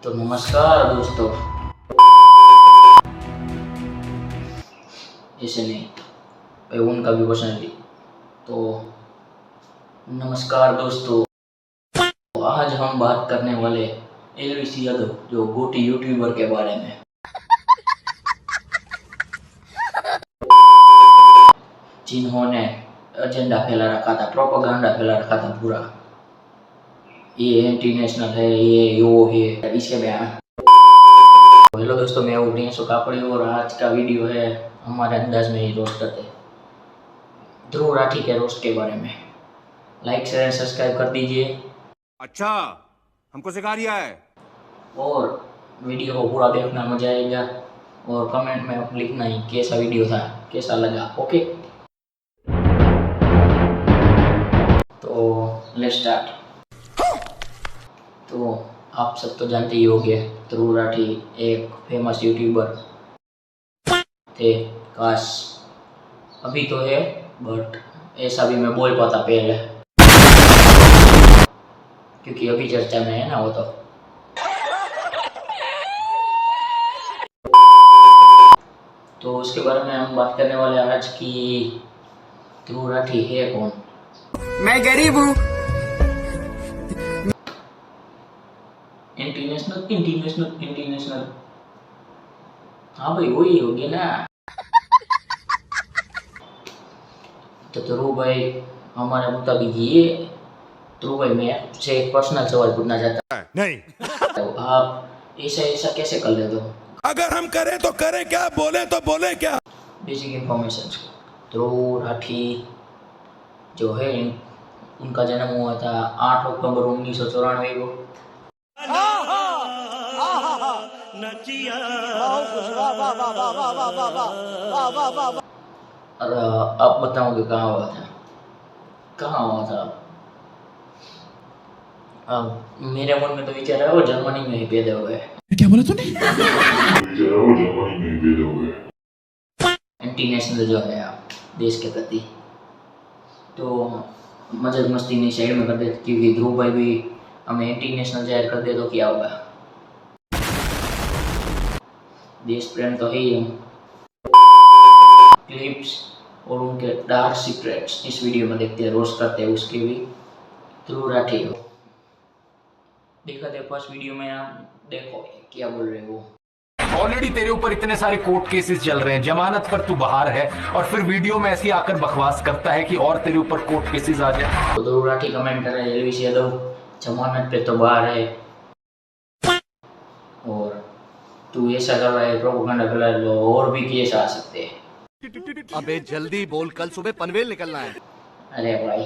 तो नमस्कार दोस्तों, ऐसे नहीं भाई, उनका भी पर्सनली। तो नमस्कार दोस्तों, तो आज हम बात करने वाले एलवीसी यादव, जो गोटी यूट्यूबर के बारे में। जिन्होंने एजेंडा फैला रखा था, प्रोपेगेंडा फैला रखा था पूरा, ये एंटी नेशनल है, ये वो है, इसके बयान। हेलो दोस्तों, मैं हूँ प्रियांशु कापड़ी और आज का वीडियो है हमारे अंदाज में ही रोस्ट करते ध्रुव राठी के रोस्ट के बारे में। लाइक शेयर सब्सक्राइब कर दीजिए। अच्छा, हमको सिखा रिया है। और वीडियो को पूरा देखना, मजा आएगा। और कमेंट में लिखना ही कैसा वीडियो था, कैसा लगा। ओके, तो लेट्स स्टार्ट। तो आप सब तो जानते ही होंगे, ध्रुव राठी एक फेमस यूट्यूबर थे। काश अभी तो है, बट ऐसा भी मैं बोल पाता पहले, क्योंकि अभी चर्चा में है ना वो। तो उसके बारे में हम बात करने वाले आज की ध्रुव राठी है कौन। मैं गरीब हूँ। इंटरनेशनल इंटरनेशनल इंटरनेशनल, हाँ भाई वही होगी ना। तो ध्रुव भाई हमारे मुताबिक ये। ध्रुव भाई, मैं आपसे एक पर्सनल सवाल पूछना चाहता नहीं, हूँ, आप ऐसा कैसे कर लेते हो? अगर हम करें तो करें क्या, बोले तो बोले क्या। Basic information. ध्रुव राठी जो है, उनका जन्म हुआ था 8 अक्टूबर 1994 को। और आप बताओगे कहाँ हुआ था, कहाँ हुआ था? अब मेरे मन में तो विचार है वो जर्मनी में ही पैदा हुए। क्या बोला तूने? एंटी नेशनल जो है देश के प्रति, तो मजाक मस्ती नहीं साइड में कर देते, क्योंकि ध्रुव भाई भी हमें एंटी नेशनल जाहिर कर दे तो क्या होगा। देश प्रेम तो है ही। हम क्लिप्स और उनके डार्क सीक्रेट्स इस वीडियो में देखते हैं, रोस्ट करते हैं उसके भी। ध्रुव राठी हो देखा थे फर्स्ट वीडियो में, आप देखो क्या बोल रहे हो। ऑलरेडी तेरे ऊपर इतने सारे कोर्ट केसेस चल रहे हैं, जमानत पर तू बाहर है और फिर वीडियो में ऐसी आकर बकवास करता है कि और तेरे ऊपर कोर्ट केसेस आ जाए। तो ध्रुव राठी कमेंट कर रहे हैं, एलवीसी यादव जमानत पे तो बाहर है और तू ऐसा कर रहा है, प्रोपेगेंडा फैला रहा है, और भी केस आ सकते हैं। अबे जल्दी बोल, कल सुबह पनवेल निकलना है। अरे भाई,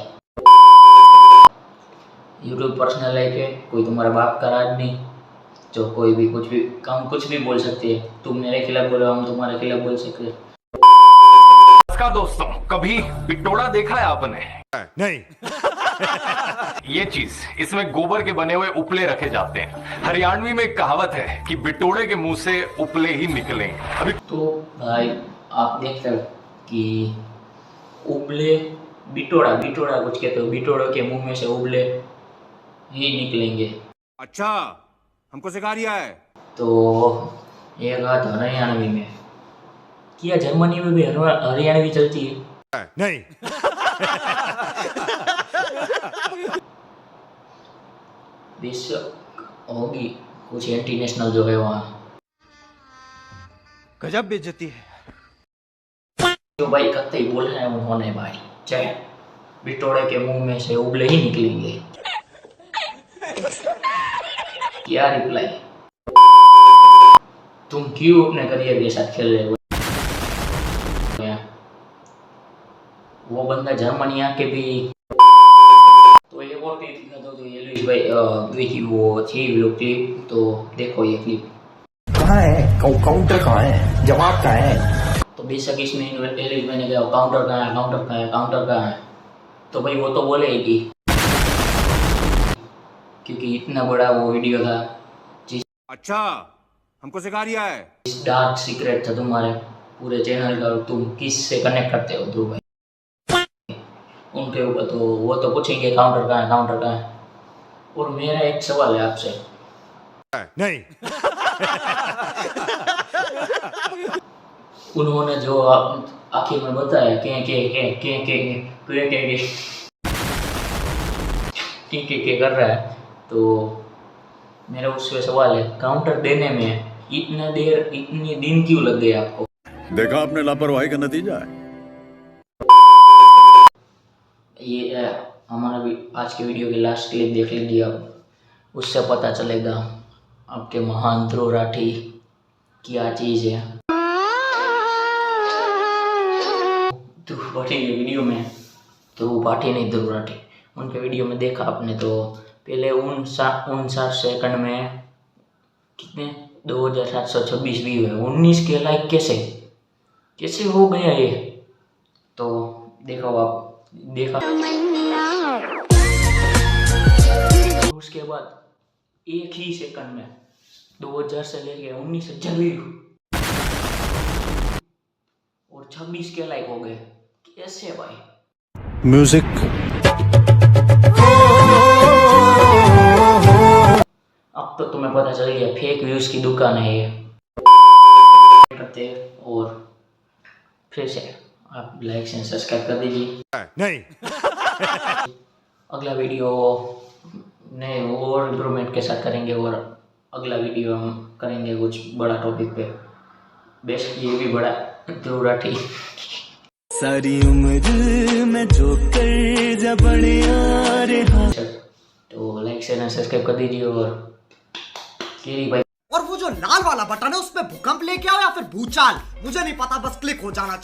यूट्यूब पर्सनल लाइफ है, कोई तुम्हारा बाप का राज नहीं जो कोई भी कुछ भी हम कुछ भी बोल सकते हैं। तुम मेरे खिलाफ बोलो, हम तुम्हारे खिलाफ बोल सकते हैं। का दोस्तों, कभी बिटोड़ा देखा है आपने? नहीं। ये चीज, इसमें गोबर के बने हुए उपले रखे जाते हैं। हरियाणवी में एक कहावत है कि बिटोड़े के मुंह से उपले ही निकले। अभी तो भाई आप देखते हो कि उबले बिटोड़ा बिटोड़ा कुछ कहते हो, बिटोड़ों के मुंह में से उबले ही निकलेंगे। अच्छा, हमको सिखा रिया है। तो ये बात हरियाणवी में, क्या जर्मनी में भी हरियाणवी चलती है? नहीं। बेशक होगी कुछ एंटी नेशनल जो है वहाँ। गजब बेइज्जती है। जो भाई कत्ते ही बोल रहे हैं उन्होंने, भाई चाहे बिटोड़े के मुंह में से उबले ही निकलेंगे। क्या रिप्लाई? तुम क्यों अपने करियर के साथ खेल रहे हो? वो बंदा जर्मनी आके भी। तो एक और क्लिप दिखा दो, जो एलवीस भाई देखी वो थी लोग क्लिप, तो देखो ये क्लिप। कहाँ है काउंटर, कहाँ है जवाब, कहाँ है? तो बेशक इसमें एलवीस भाई ने कहा काउंटर कहाँ है, काउंटर कहाँ है, काउंटर कहाँ है। तो भाई वो तो बोलेगी, क्योंकि इतना बड़ा वो वीडियो था। अच्छा, हमको सिखा रिया है। इस डार्क सीक्रेट था तुम्हारे पूरे चैनल का, तुम किस से कनेक्ट करते हो ध्रुव भाई? उनके ऊपर तो वो तो पूछेंगे काउंटर कहाँ है, काउंटर कहाँ है। और मेरा एक सवाल है आपसे, नहीं। उन्होंने जो आखिर में बताया के कर रहा है, तो मेरा उससे सवाल है, काउंटर देने में इतनी दिन क्यों लग गए आपको? देखा आपने लापरवाही का नतीजा है। ये हमारा भी आज के वीडियो की लास्ट क्लिप देख लीजिए आप, उससे पता चलेगा आपके महान ध्रुव राठी क्या चीज़ है। ध्रुव राठी के वीडियो में, ध्रुव राठी नहीं ध्रुव राठी, उनके वीडियो में देखा आपने तो पहले 59 सेकंड में कितने 2726 व्यू है, 19 के लाइक कैसे हो गया ये? तो देखो आप, देखा उसके बाद एक ही सेकंड में 2000 से लेके 19,000 व्यू और 26 के लाइक हो गए। कैसे भाई? म्यूजिक अब तो तुम्हें पता चल गया फेक व्यूज की दुकान है ये करते। और फिर से आप लाइक एंड सब्सक्राइब कर दीजिए। नहीं। अगला वीडियो नए और इम्प्रूवमेंट के साथ करेंगे, और अगला वीडियो हम करेंगे कुछ बड़ा टॉपिक पे, बेस्ट ये भी बड़ा ध्रुव राठी। सारी उम्र में जो कर जा बड़े आ रहा। तो लाइक शेयर एंड सब्सक्राइब कर दीजिए। और केरी भाई, और वो जो लाल वाला बटन है उसमें भूकंप लेके आओ या फिर भूचाल, मुझे नहीं पता, बस क्लिक हो जाना चाहिए।